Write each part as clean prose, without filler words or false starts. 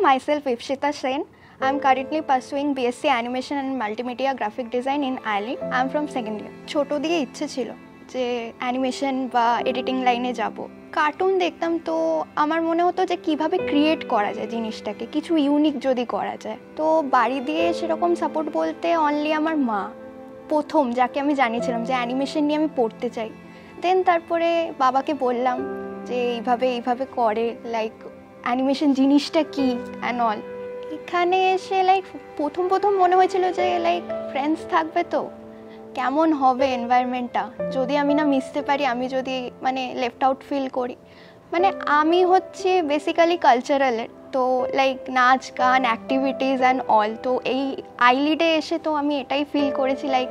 myself Ipshita Sen. I am currently pursuing BSc Animation and Multimedia Graphic Design in ILI. I am from second year. ছোট দিয়ে ইচ্ছে ছিল যে animation বা editing লাইনে যাব। কার্টুন দেখতাম তো আমার মনে হতো যে কিভাবে ক্রিয়েট করা যায় জিনিসটাকে, কিছু ইউনিক যদি করা যায়। তো বাড়ি দিয়ে সেরকম সাপোর্ট বলতে অনলি আমার মা প্রথম, যাকে আমি জানিয়েছিলাম যে অ্যানিমেশন নিয়ে আমি পড়তে চাই। দেন তারপরে বাবাকে বললাম যে এইভাবে করে, লাইক অ্যানিমেশন জিনিসটা কী অ্যান্ড অল। এখানে এসে লাইক প্রথম মনে হয়েছিল যে লাইক ফ্রেন্ডস থাকবে তো কেমন হবে এনভায়রনমেন্টটা, যদি আমি না মিশতে পারি, আমি যদি মানে লেফট আউট ফিল করি। মানে আমি হচ্ছে বেসিক্যালি কালচারালের, তো লাইক নাচ গান অ্যাক্টিভিটিস অ্যান্ড অল। তো এই আইলিডে এসে তো আমি এটাই ফিল করেছি লাইক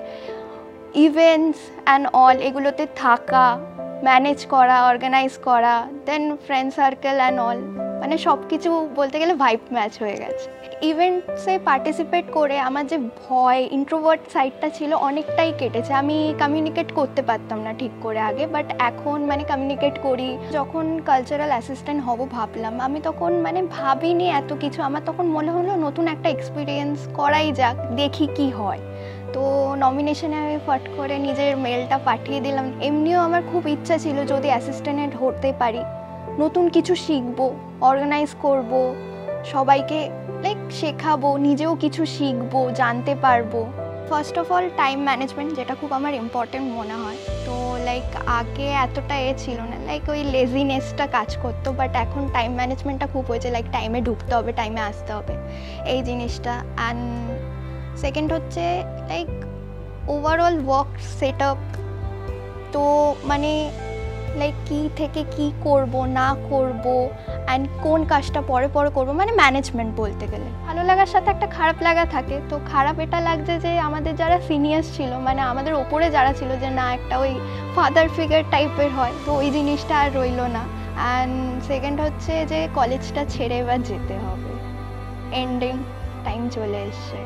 ইভেন্টস অ্যান্ড অল এগুলোতে থাকা, ম্যানেজ করা, অর্গানাইজ করা, দেন ফ্রেন্ড সার্কেল অ্যান্ড অল, মানে সব কিছু বলতে গেলে ভাইব ম্যাচ হয়ে গেছে। ইভেন্টসে পার্টিসিপেট করে আমার যে ভয়, ইন্ট্রোভার্ট সাইডটা ছিল অনেকটাই কেটেছে। আমি কমিউনিকেট করতে পারতাম না ঠিক করে আগে, বাট এখন মানে কমিউনিকেট করি। যখন কালচারাল অ্যাসিস্ট্যান্ট হব ভাবলাম, আমি তখন মানে ভাবিনি এত কিছু। আমার তখন মনে হলো নতুন একটা এক্সপিরিয়েন্স করাই যাক, দেখি কি হয়। তো নমিনেশনে আমি ফট করে নিজের মেলটা পাঠিয়ে দিলাম। এমনিও আমার খুব ইচ্ছা ছিল যদি অ্যাসিস্ট্যান্ট হতে পারি, নতুন কিছু শিখবো, অর্গানাইজ করব, সবাইকে লাইক শেখাবো, নিজেও কিছু শিখবো, জানতে পারবো। First of all time management, যেটা খুব আমার ইম্পর্টেন্ট মনে হয়। তো লাইক আগে এতটা ছিল না, লাইক ওই লেজিনেসটা কাজ করতো, বাট এখন টাইম ম্যানেজমেন্টটা খুব হয়েছে, লাইক টাইমে ঢুকতে হবে, টাইমে আসতে হবে, এই জিনিসটা। অ্যান্ড সেকেন্ড হচ্ছে like overall work set up. তো মানে লাইক কী থেকে কী করব না করব অ্যান্ড কোন কাজটা পরে করব, মানে ম্যানেজমেন্ট বলতে গেলে। ভালো লাগার সাথে একটা খারাপ লাগা থাকে। তো খারাপ এটা লাগছে যে আমাদের যারা সিনিয়র্স ছিল, মানে আমাদের ওপরে যারা ছিল, যে না একটা ওই ফাদার ফিগার টাইপের হয়, তো ওই জিনিসটা আর রইল না। অ্যান্ড সেকেন্ড হচ্ছে যে কলেজটা ছেড়ে এবার যেতে হবে, এন্ডিং টাইম চলে এসছে।